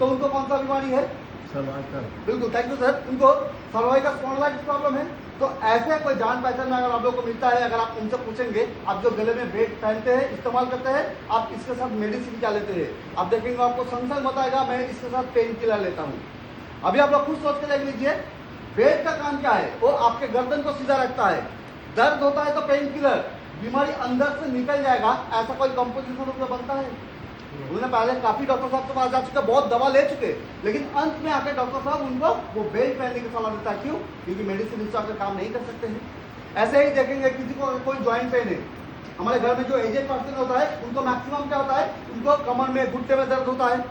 तो उनको कौन सा बीमारी है? सर्वाइकल। बिल्कुल, थैंक यू सर। उनको सर्वाइकल स्पॉन्डिलाइटिस प्रॉब्लम है। तो ऐसे कोई जान पहचान में अगर आप लोग को मिलता है, अगर आप उनसे पूछेंगे आप जो गले में बेल्ट पहनते हैं, इस्तेमाल करते हैं, आप इसके साथ मेडिसिन क्या लेते हैं, आप देखेंगे आपको संग संग बताएगा मैं इसके साथ पेन किलर लेता हूँ। अभी आप लोग खुद सोच के देख लीजिए, बेल्ट का काम क्या है? वो आपके गर्दन को सीधा रखता है। दर्द होता है तो पेन किलर, बीमारी अंदर से निकल जाएगा, ऐसा कोई कंपोजिशन उसमें बनता है? उन्होंने पहले काफी डॉक्टर साहब के पास जा चुके, बहुत दवा ले चुके, लेकिन अंत में आकर डॉक्टर साहब उनको वो बेल्ट पहनने की सलाह देता है। क्यों? क्योंकि मेडिसिन इस पर काम नहीं कर सकते हैं। ऐसे ही देखेंगे किसी को कोई ज्वाइंट पेन है, हमारे घर में जो एजेड पर्सन होता है उनको मैक्सिमम क्या होता है, उनको कमर में घुटने में दर्द होता है।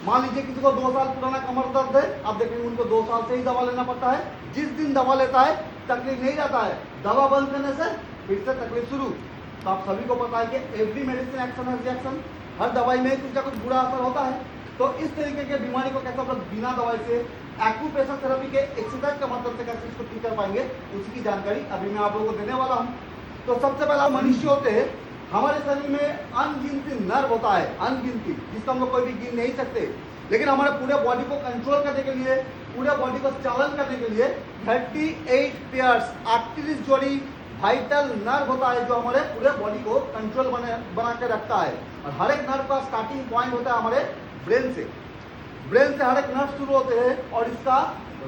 मान लीजिए किसी को 2 साल पुराना कमर दर्द है, आप देखेंगे उनको 2 साल से ही दवा लेना पड़ता है। जिस दिन दवा लेता है तकलीफ नहीं रहता है, दवा बंद करने से फिर से तकलीफ शुरू। तो आप सभी को पता है कि एवरी मेडिसिन एक्शन है रिएक्शन, हर दवाई में कुछ ना कुछ बुरा असर होता है। तो इस तरीके के बीमारी को कैसे आप बिना दवाई से एक्यूप्रेशर थेरेपी के एक्सरसाइज के माध्यम से कैसे इसको ठीक कर पाएंगे, उसकी जानकारी अभी मैं आप लोगों को देने वाला हूँ। तो सबसे पहला मनुष्य होते हैं, हमारे शरीर में अनगिनती नर्व होता है, अनगिनती, जिसको हम लोग कोई भी गिन नहीं सकते। लेकिन हमारे पूरे बॉडी को कंट्रोल करने के लिए, पूरे बॉडी को चालन करने के लिए 38 पेयर्स 38 जोड़ी वाइटल नर्व होता है, जो हमारे पूरे बॉडी को कंट्रोल बना के रखता है। और हर एक नर्व का स्टार्टिंग पॉइंट होता है हमारे ब्रेन से। ब्रेन से हर एक नर्व शुरू होते हैं और इसका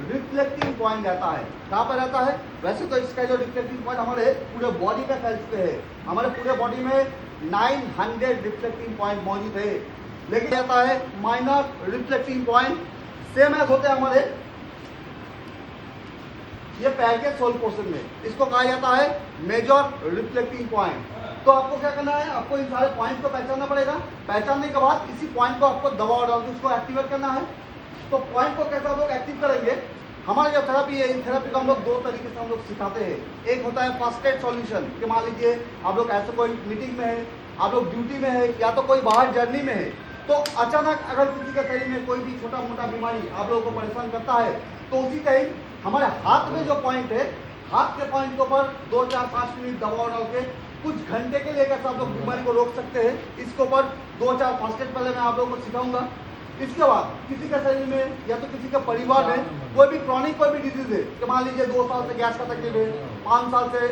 रिफ्लेक्टिंग पॉइंट रहता है। कहाँ पर रहता है? वैसे तो इसका जो रिफ्लेक्टिंग पॉइंट हमारे पूरे बॉडी पे फैल चुके हैं। हमारे पूरे बॉडी में 900 रिफ्लेक्टिंग पॉइंट मौजूद है, लेकिन रहता है minor reflecting point, same age होते हैं हमारे ये पैर के सोल पोर्शन में। इसको कहा जाता है मेजर रिफ्लेक्टिंग पॉइंट। तो आपको क्या करना है, आपको इन सारे पॉइंट को पहचानना पड़ेगा। पहचानने के बाद इसी पॉइंट को आपको दबाव डाल के उसको एक्टिवेट करना है। तो पॉइंट को कैसे आप लोग एक्टिव करेंगे? हमारी जो थेरेपी है, इन थेरेपी को हम लोग 2 तरीके से हम लोग सिखाते हैं। एक होता है फर्स्ट एड सॉल्यूशन, कि मान लीजिए आप लोग ऐसे कोई मीटिंग में है, आप लोग ड्यूटी में है, या तो कोई बाहर जर्नी में है, तो अचानक अगर किसी के शरीर में कोई भी छोटा मोटा बीमारी आप लोगों को परेशान करता है, तो उसी टाइम हमारे हाथ में जो पॉइंट है, हाथ के पॉइंट के ऊपर 2, 4, 5 मिनट दबाव डाल के कुछ घंटे के लिए कैसे आप लोग बीमारी को रोक सकते हैं, इसके ऊपर 2, 4, 5 स्टेप पहले मैं आप लोगों को सिखाऊंगा। इसके बाद किसी के शरीर में या तो किसी के परिवार में कोई भी क्रॉनिक कोई भी डिजीज है, कि मान लीजिए 2 साल से गैस का तकलीफ है, 5 साल से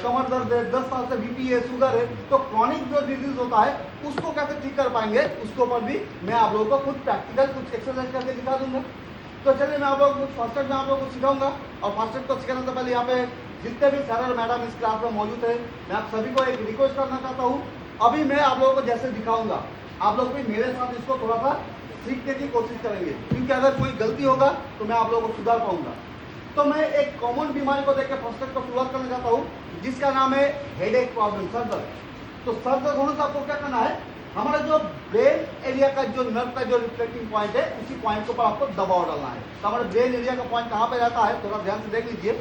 कमर दर्द है, 10 साल से बीपी है, शुगर है, तो क्रॉनिक जो डिजीज होता है उसको कैसे ठीक कर पाएंगे, उसके ऊपर भी मैं आप लोगों को कुछ प्रैक्टिकल कुछ एक्सरसाइज करके दिखा दूंगा। तो चलिए मैं आप लोगों को फर्स्ट एड में आप लोगों को सिखाऊंगा। और फर्स्ट एड को सिखाने से पहले यहाँ पे जितने भी सर और मैडम इस क्लास में मौजूद है, मैं आप सभी को एक रिक्वेस्ट करना चाहता हूँ। अभी मैं आप लोगों को जैसे दिखाऊंगा, आप लोग भी मेरे साथ इसको थोड़ा सा सीखने की कोशिश करेंगे, क्योंकि अगर कोई गलती होगा तो मैं आप लोगों को सुधार पाऊंगा। तो मैं एक कॉमन बीमारी को देख के फर्स्ट एड को शुरुआत करना चाहता हूँ, जिसका नाम है हेडेक प्रॉब्लम, सर दर्द। तो सर दर्द होने से आपको क्या करना है, हमारा जो ब्रेन एरिया का जो नर्व का जो रिफ्लेक्टिंग पॉइंट है, उसी पॉइंट के ऊपर आपको दबाव डालना है। तो हमारे ब्रेन एरिया का पॉइंट कहाँ पे रहता है, थोड़ा ध्यान से देख लीजिए।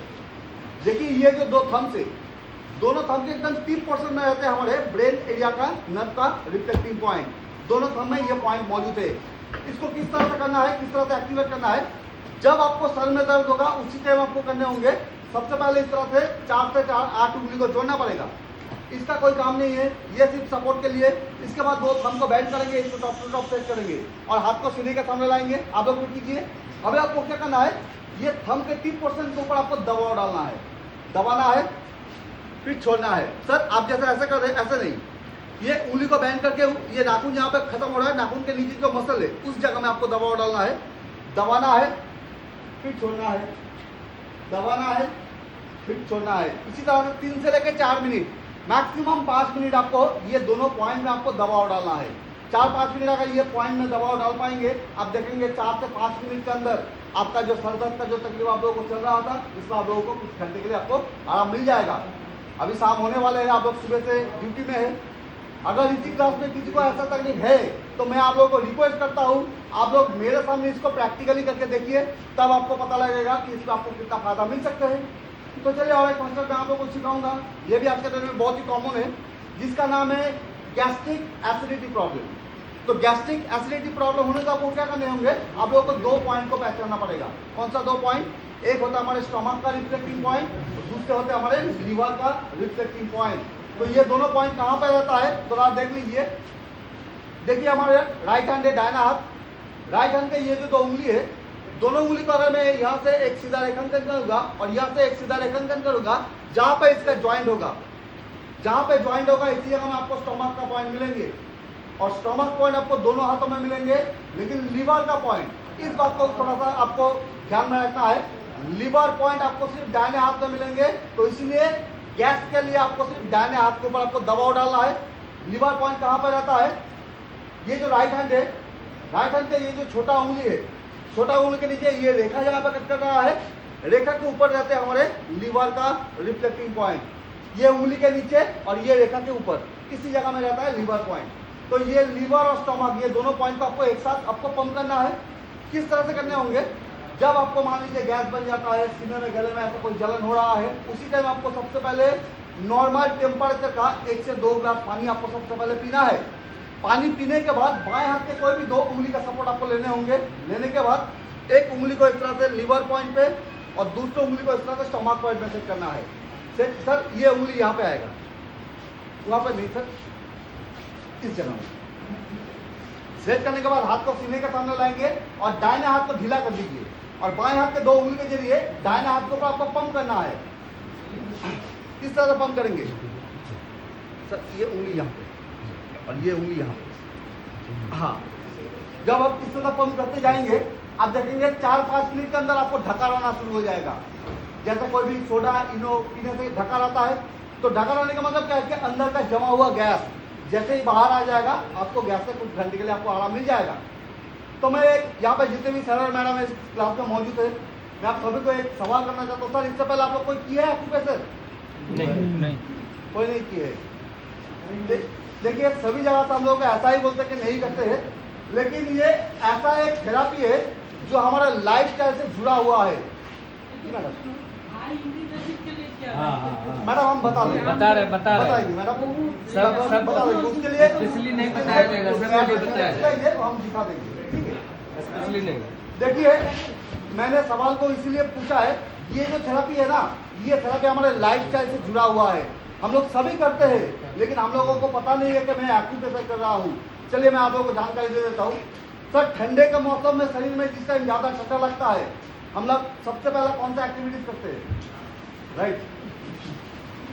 देखिए ये जो 2 थम्स है, दोनों थंब के एकदम 3% में रहते हैं हमारे ब्रेन एरिया का नर्व का रिफ्लेक्टिंग पॉइंट। दोनों थंब में ये पॉइंट मौजूद है। इसको किस तरह से करना है, किस तरह से एक्टिवेट करना है? जब आपको सर में दर्द होगा उसी टाइम आपको करने होंगे। सबसे पहले इस तरह से 4 से 8 उंगली को जोड़ना पड़ेगा। इसका कोई काम नहीं है, ये सिर्फ सपोर्ट के लिए। इसके बाद 2 थंब को बेंड करेंगे, इसको टॉप टू टॉप सेट करेंगे और हाथ को सीढ़ी के सामने लाएंगे। आप लोग कीजिए। अभी आपको क्या करना है, ये थंब के 3% के ऊपर आपको दबाव डालना है, दबाना है, फिर छोड़ना है। सर आप जैसे ऐसे कर रहे हैं, ऐसे नहीं, ये उंगली को बेंड करके ये नाखून जहाँ पे खत्म हो रहा है, नाखून के नीचे जो मसल है उस जगह में आपको दबाव डालना है, दबाना है, फिर छोड़ना है, दबाना है, फिर छोड़ना है। इसी तरह से 3 से लेकर 4 मिनट, मैक्सिमम 5 मिनट आपको ये दोनों पॉइंट में आपको दबाव डालना है। 4-5 मिनट अगर ये पॉइंट में दबाव डाल पाएंगे, आप देखेंगे 4 से 5 मिनट के अंदर आपका जो सर दर्द का जो तकलीफ आप लोगों को चल रहा था, इसमें आप लोगों को कुछ घंटे के लिए आपको आराम मिल जाएगा। अभी शाम होने वाले हैं, आप लोग सुबह से ड्यूटी में है। अगर इसी क्लास में किसी को ऐसा तकलीफ है तो मैं आप लोगों को रिक्वेस्ट करता हूँ, आप लोग मेरे सामने इसको प्रैक्टिकली करके देखिए, तब आपको पता लगेगा कि इसमें आपको कितना फायदा मिल सकता है। तो चलिए और एक कॉन्सेप्ट मैं आप लोगों को सिखाऊंगा, ये भी आज के दिन में बहुत ही कॉमन है, जिसका नाम है गैस्ट्रिक एसिडिटी प्रॉब्लम। तो गैस्ट्रिक एसिडिटी प्रॉब्लम होने से आपको क्या करने होंगे, आप लोगों को 2 पॉइंट को पहचानना पड़ेगा। कौन सा 2 पॉइंट? एक होता है हमारे स्टमक का रिफ्लेक्टिंग पॉइंट, दूसरे होते हैं हमारे लीवर का रिफ्लेक्टिंग पॉइंट। तो ये दोनों पॉइंट कहाँ पे रहता है, तो आप देख लीजिए। देखिए हमारे राइट हैंड है दाहिना हाथ, राइट हैंड के ये जो दो उंगली है, दोनों उंगली को अगर मैं यहाँ से एक सीधा रेखांकन करूंगा और यहाँ से एक सीधा रेखांकन करूंगा, जहां पे इसका ज्वाइंट होगा, जहां पे ज्वाइंट होगा इसी जगह में आपको स्टोमक का पॉइंट मिलेंगे। और स्टोमक पॉइंट आपको दोनों हाथों में मिलेंगे, लेकिन लीवर का पॉइंट, इस बात को थोड़ा सा आपको ध्यान में रखना है, लीवर पॉइंट आपको सिर्फ दाहिने हाथ में मिलेंगे। तो इसलिए गैस के लिए आपको सिर्फ दाहिने हाथ के ऊपर आपको दबाव डालना है। लीवर पॉइंट कहां पर रहता है? ये जो राइट हैंड है, राइट हैंड का ये जो छोटा उंगली है, छोटा उंगली के नीचे ये रेखा जहां पर कट कर रहा है, रेखा के ऊपर रहते हैं हमारे लीवर का रिफ्लेक्टिंग पॉइंट। ये उंगली के नीचे और ये रेखा के ऊपर इसी जगह में रहता है लीवर पॉइंट। तो ये लीवर और स्टोमक, ये दोनों पॉइंट को आपको एक साथ आपको पंप करना है। किस तरह से करने होंगे? जब आपको मान लीजिए गैस बन जाता है, सीने में गले में ऐसा कोई जलन हो रहा है, उसी टाइम आपको सबसे पहले नॉर्मल टेम्परेचर का 1 से 2 ग्लास पानी आपको सबसे पहले पीना है। पानी पीने के बाद बाएं हाथ के कोई भी दो उंगली का सपोर्ट आपको लेने होंगे। लेने के बाद एक उंगली को इस तरह से लीवर पॉइंट पे और दूसरी उंगली को इस तरह से स्टोमक पॉइंट में सेट करना है। सेट सर, ये उंगली यहाँ पे आएगा, वहां पे नहीं सर, इस जगह में सेट करने के बाद हाथ को सीने के सामने लाएंगे और दाहिने हाथ को ढीला कर दीजिए और बाएं हाथ के दो उंगली के जरिए दाहिने हाथ को आपको पंप करना है। किस तरह से पंप करेंगे सर? ये उंगली यहाँ पे और ये उंगली यहाँ पे। हाँ, जब आप इस तरह पंप करते जाएंगे, आप देखेंगे 4-5 मिनट के अंदर आपको ढकार आना शुरू हो जाएगा। जैसे कोई भी सोडा इनो पीने से ढकार आता है, तो ढकार आने का मतलब क्या है कि अंदर का जमा हुआ गैस जैसे ही बाहर आ जाएगा, आपको गैस से कुछ घंटे के लिए आपको आराम मिल जाएगा। तो मैं यहाँ पे जितने भी सर और मैडम इस क्लास में मौजूद है, मैं आप सभी को एक सवाल करना चाहता हूँ। सर, इससे पहले आप लोग कोई किया है एक्यूप्रेशर? नहीं, कोई नहीं किया है। देखिए, सभी जगह से हम लोग ऐसा ही बोलते हैं कि नहीं करते हैं, लेकिन ये ऐसा एक थेरापी है जो हमारे लाइफस्टाइल से जुड़ा हुआ है। मैडम हम बता बताइए मैडम, सब बता देंगे उसके लिए, इसलिए नहीं बताया जाएगा सर, हम दिखा देंगे, ठीक है? इसलिए नहीं। देखिए, मैंने सवाल को इसीलिए पूछा है, ये जो थेरापी है ना, ये थेरापी हमारे लाइफस्टाइल से जुड़ा हुआ है। हम लोग सभी करते हैं, लेकिन हम लोगों को पता नहीं है कि मैं एक्यूप्रेशर कर रहा हूँ। चलिए मैं आप लोगों को जानकारी दे देता हूँ। सर, ठंडे के मौसम में शरीर में जिस टाइम ज़्यादा ठंडा लगता है, हम लोग सबसे पहला कौन सा एक्टिविटीज करते हैं? राइट,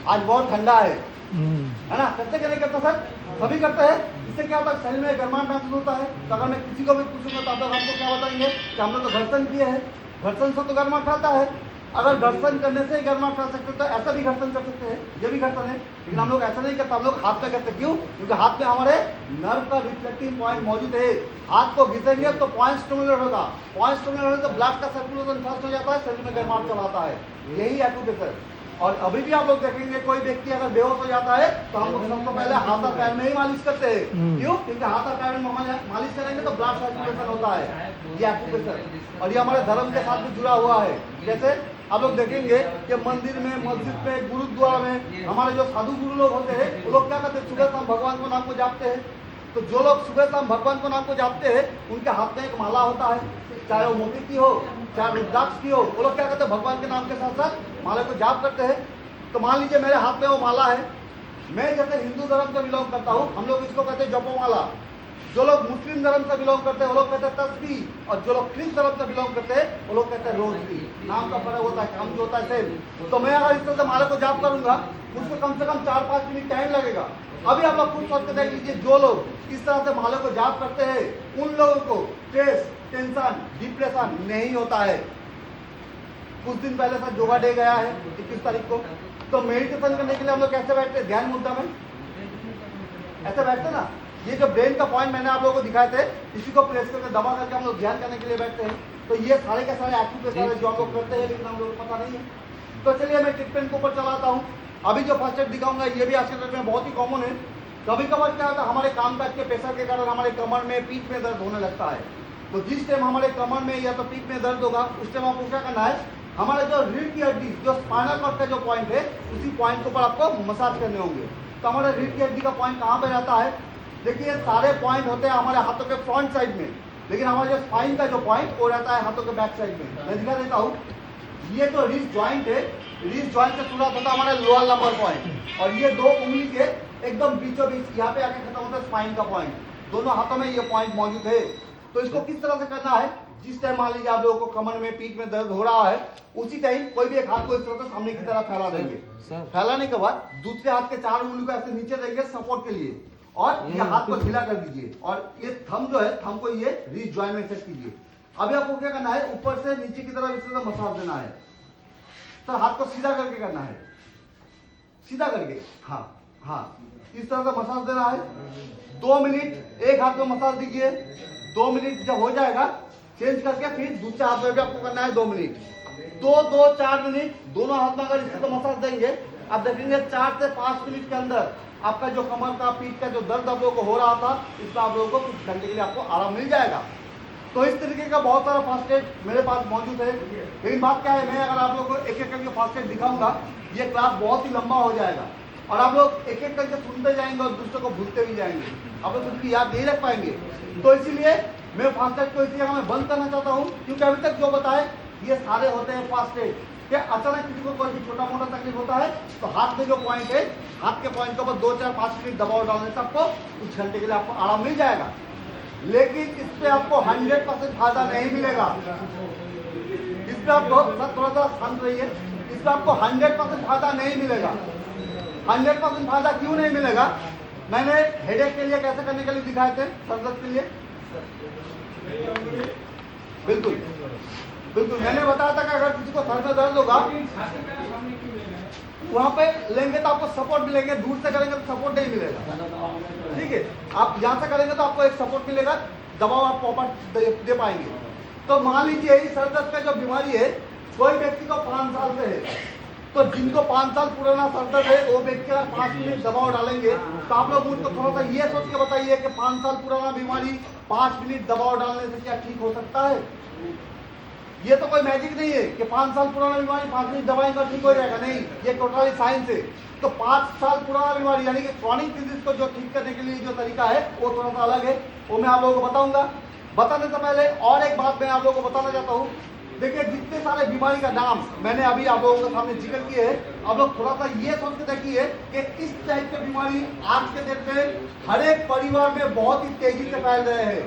आज बहुत ठंडा है ना, करते क्या नहीं करते सर? सभी करते हैं। इससे क्या होता है? शरीर में गर्माहट महसूस होता है। तो अगर मैं किसी को भी पूछूंगा तो आप लोग हमको क्या बताएंगे कि हमने तो घर्षण किया है, घर्षण से तो गर्माहट आता है। अगर घर्षण करने से गर्माहट कर सकते तो ऐसा भी घर्षण कर सकते हैं, ये भी घर्षण है। लेकिन हम लोग ऐसा नहीं करते, हम लोग हाथ में करते। क्यों? क्योंकि हाथ में हमारे नर्व का रिफ्लेक्टिंग पॉइंट मौजूद है। हाथ को घिसेंगे तो पॉइंट स्टिमुलेट होगा, पॉइंट स्टिमुलेट होगा तो ब्लड का सर्कुलेशन फास्ट हो जाता है, शरीर में गर्माहट चलाता है। यही एक्यूप्रेशर। और अभी भी आप लोग देखेंगे, कोई व्यक्ति अगर बेहोश हो जाता है तो हम लोग सबसे पहले हाथ और पैर में ही मालिश करते हैं। क्यों? क्योंकि हाथ और पैर में मालिश करेंगे तो ब्लड सर्कुलेशन होता है। ये एक्यूप्रेशर, और ये हमारे धर्म के साथ भी जुड़ा हुआ है। जैसे आप लोग देखेंगे कि मंदिर में, मस्जिद में, गुरुद्वारा में हमारे जो साधु गुरु लोग होते हैं, वो लोग क्या करते हैं? सुबह शाम भगवान को नाम को जापते हैं। तो जो लोग सुबह शाम भगवान को नाम को जापते हैं, उनके हाथ में एक माला होता है, चाहे वो मोती की हो, चाहे रुद्राक्ष की हो। वो लोग क्या करते हैं? भगवान के नाम के साथ साथ माला को जाप करते हैं। तो मान लीजिए मेरे हाथ में वो माला है, मैं जैसे हिंदू धर्म से बिलोंग करता हूँ, हम लोग इसको कहते हैं जपोमाला। जो लोग मुस्लिम धर्म से बिलोंग करते हैं वो लोग कहते हैं तस्बीह, और जो लोग क्रिश्चियन धर्म से बिलोंग करते हैं वो लोग कहते हैं रोजरी। नाम का फर्क होता है, काम जो होता है सेम। तो मैं अगर इस तरह से माला को जाप करूंगा, मुझको कम से कम 4-5 मिनट टाइम लगेगा। अभी आप लोग खुद सोच के देख लीजिए, जो लोग इस तरह से माला को जाप करते हैं, उन लोगों को स्ट्रेस, टेंशन, डिप्रेशन नहीं होता है। कुछ दिन पहले सर योगा डे गया है 21 तारीख को, तो मेडिटेशन करने के लिए हम लोग कैसे बैठते हैं? ध्यान मुद्रा में ऐसे बैठते ना। ये जो ब्रेन का पॉइंट मैंने आप लोगों को दिखाए थे, इसी को प्रेस करके दबा करके हम लोग ध्यान करने के लिए बैठते हैं। तो ये सारे के सारे एक्यूप्रेशर है जो हम लोग करते हैं, लेकिन हम लोग को पता नहीं है। तो चलिए मैं ट्रीटमेंट के ऊपर चलाता हूँ। अभी जो फर्स्ट एड दिखाऊंगा ये भी आज के डेट में बहुत ही कॉमन है। कभी कभार क्या होता है, हमारे कामकाज के प्रेशर के कारण हमारे कमर में, पीठ में दर्द होने लगता है। तो जिस टाइम हमारे कमर में या तो पीठ में दर्द होगा, उस टाइम आपको क्या करना है? हमारे जो रीढ़ की हड्डी, जो स्पाइनल कॉर्ड का जो पॉइंट है, उसी पॉइंट के ऊपर आपको मसाज करने होंगे। तो हमारे रीढ़ की हड्डी का पॉइंट कहाँ पे रहता है? देखिए, सारे पॉइंट होते हैं हमारे हाथों के फ्रंट साइड में, लेकिन हमारे जो स्पाइन का जो पॉइंट वो रहता है हाथों के बैक साइड में। मैं दिखा देता हूँ। ये जो रिस्ट जॉइंट है, रिस्ट जॉइंट से शुरुआत होता है हमारे लोअर लंबर पॉइंट, और ये दो उंगली के एकदम बीचों बीच यहाँ पे आके खत्म होता है स्पाइन का पॉइंट। दोनों हाथों में ये पॉइंट मौजूद है। तो इसको किस तरह से करना है, जिस टाइम मान लीजिए आप लोगों को कमर में पीठ में दर्द हो रहा है, उसी टाइम कोई भी एक हाथ को इस तरह से सामने की तरफ फैला देंगे। फैलाने के बाद दूसरे हाथ के 4 उंगली को ऐसे नीचे देंगे सपोर्ट के लिए, और ये हाथ को ढीला कर दीजिए, और ये थंब जो है थंब को ये रिस्ट जॉइंट में सेट कीजिए। अभी आपको क्या करना है, ऊपर से नीचे की तरफ इस तरह मसाज देना है। तो हाथ को सीधा करके करना है, सीधा करके, हाँ हाँ, इस तरह से मसाज देना है। 2 मिनट एक हाथ में मसाज दीजिए। 2 मिनट जब हो जाएगा चेंज करके फिर दूसरे हाथ में भी आपको करना है 2 मिनट। 4 मिनट दोनों हाथ में अगर इस तरह मसाज देंगे, आप देखेंगे 4 से 5 मिनट के अंदर आपका जो कमर का पीठ का जो दर्द आप लोगों को हो रहा था, इसका आप लोगों को कुछ घंटे के लिए आपको आराम मिल जाएगा। तो इस तरीके का बहुत सारा फास्ट एड मेरे पास मौजूद है। लेकिन बात क्या है, मैं अगर आप लोगों को एक एक करके फास्ट एड दिखाऊंगा, ये क्लास बहुत ही लंबा हो जाएगा और आप लोग एक एक करके सुनते जाएंगे और दूसरों को भूलते भी जाएंगे, आप लोग कुछ भी याद नहीं रख पाएंगे। तो इसीलिए मैं फास्ट एड को इसी जगह में बंद करना चाहता हूँ, क्योंकि अभी तक जो बताए ये सारे होते हैं फास्ट एड कि अचानक किसी को कोई भी छोटा मोटा तकलीफ होता है तो हाथ में जो पॉइंट है, हाथ के पॉइंट के ऊपर 2 4 5 मिनट दबाव डालने से आपको कुछ घंटे के लिए आपको आराम मिल जाएगा। लेकिन इस पे आपको 100% फायदा नहीं मिलेगा। इस पे आपको सर थोड़ा सा शांत रहिए, इस पे आपको 100% फायदा नहीं मिलेगा। 100% फायदा क्यों नहीं मिलेगा, मैंने हेडेक के लिए कैसे करने के लिए दिखाए थे, सर दर्द के लिए बिल्कुल बिल्कुल मैंने बताया था कि अगर किसी को सर में दर्द होगा वहां पे लेंगे तो आपको सपोर्ट मिलेंगे, दूर से करेंगे तो सपोर्ट नहीं मिलेगा। ठीक है, आप यहाँ से करेंगे तो आपको एक सपोर्ट मिलेगा, दबाव आप प्रॉपर दे पाएंगे। तो मान लीजिए इस सर दर्द का जो बीमारी है, कोई व्यक्ति को 5 साल से है, तो जिनको 5 साल पुराना सर दर्द है वो व्यक्ति अगर 5 मिनट दबाव डालेंगे तो आप लोग उनको थोड़ा सा ये सोच के बताइए कि 5 साल पुराना बीमारी 5 मिनट दबाव डालने से क्या ठीक हो सकता है। ये तो कोई मैजिक नहीं है कि 5 साल पुराना बीमारी 5 मिनट दबाएंगे ठीक हो जाएगा, नहीं, ये टोटली साइंस है। तो 5 साल पुराना बीमारी यानी कि क्रॉनिक डिजीज को जो ठीक करने के लिए जो तरीका है वो थोड़ा सा अलग है, वो मैं आप लोगों को बताऊंगा। बताने से पहले और एक बात मैं आप लोगों को बताना चाहता हूँ। देखिए, जितने सारे बीमारी का नाम मैंने अभी आप लोगों के सामने जिक्र किए हैं, आप लोग थोड़ा सा ये सोच के देखिए कि इस टाइप की बीमारी आज के दिन में हर एक परिवार में बहुत ही तेजी से फैल रहे हैं।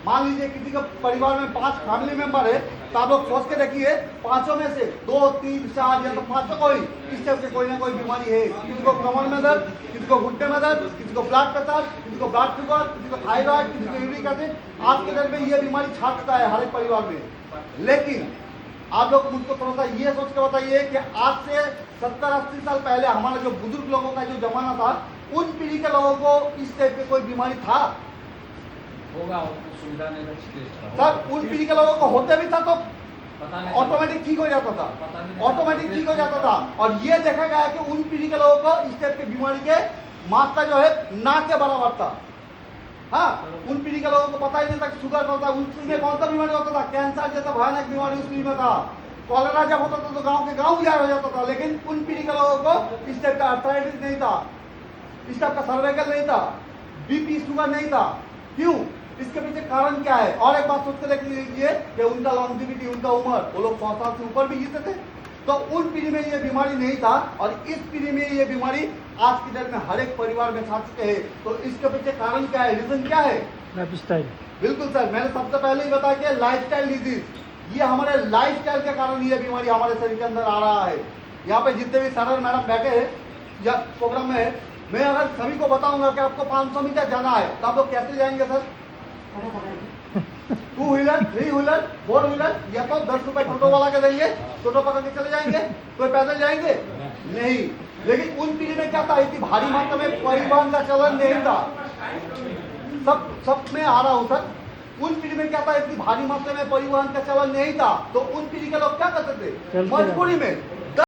मान लीजिए किसी का परिवार में 5 फैमिली मेंबर है, तो आप लोग सोच के देखिए 5 में से 2 3 4 या तो 5 कोई इस टाइप से कोई ना कोई बीमारी है। किसी को कमर में दर्द, किसी को घुटने में दर्द, किसी को ब्लड प्रेशर, किसी को ब्लड शुगर, किसी को थायराइड, किसी को यूरिक एसिड। आज के दिन में ये बीमारी छाटता है हर एक परिवार में। लेकिन आप लोग मुझको थोड़ा सा ये सोच के बताइए कि आज से 70-80 साल पहले हमारा जो बुजुर्ग लोगों का जो जमाना था, उन पीढ़ी के लोगों को इस टाइप की कोई बीमारी था होगा, सुविधा नहीं सर। उन पीढ़ी के लोगों को होते भी था तो ऑटोमेटिक ठीक हो जाता था, ऑटोमेटिक ठीक हो जाता था। और ये देखा गया है कि उन पीढ़ी के लोगों को इस टाइप की बीमारी के मात्रा जो है ना के बराबर था। हाँ, उन पीढ़ी के लोगों को पता ही नहीं था कि शुगर होता, उन पीढ़ी में कौन सा बीमारी होता था, कैंसर जैसा भयानक बीमारी उस पीढ़ी में था। कॉलेरा जब होता था तो गांव के गांव गुजार हो जाता था। लेकिन उन पीढ़ी के लोगों को इस टाइप का अर्थराइटिस नहीं था, इस टाइप का सर्वाइकल नहीं था, बीपी शुगर नहीं था। क्यों? इसके पीछे कारण क्या है? और एक बात सोच के देख लीजिए कि उनका लॉन्जिविटी, उनका उम्र, वो लोग 100 साल से ऊपर भी जीते थे। तो उन पीढ़ी में ये बीमारी नहीं था और इस पीढ़ी में ये बीमारी आज की डेट में हर एक परिवार में छा चुके हैं। तो इसके पीछे कारण क्या है, रीजन क्या है? लाइफस्टाइल। बिल्कुल सर, मैंने सबसे पहले ही बताया कि लाइफस्टाइल डिजीज, ये हमारे लाइफस्टाइल के कारण ये बीमारी हमारे शरीर के अंदर आ रहा है। यहाँ पे जितने भी सर मैडम बैठे हैं या प्रोग्राम में है, मैं अगर सभी को बताऊंगा कि आपको 500 मीटर जाना है तो आप लोग कैसे जाएंगे सर? 2 व्हीलर, 3 व्हीलर, 4 व्हीलर, या तो 10 रुपए टोटो वाला के देंगे, टोटो पकड़ के चले जाएंगे। कोई पैदल जाएंगे नहीं। लेकिन उन पीढ़ी में क्या था, इतनी भारी मात्रा में परिवहन का चलन नहीं था। सब में आ रहा हूं सर। उन पीढ़ी में क्या था, इतनी भारी मात्रा में परिवहन का चलन नहीं था। तो उन पीढ़ी के लोग क्या करते थे, मजबूरी में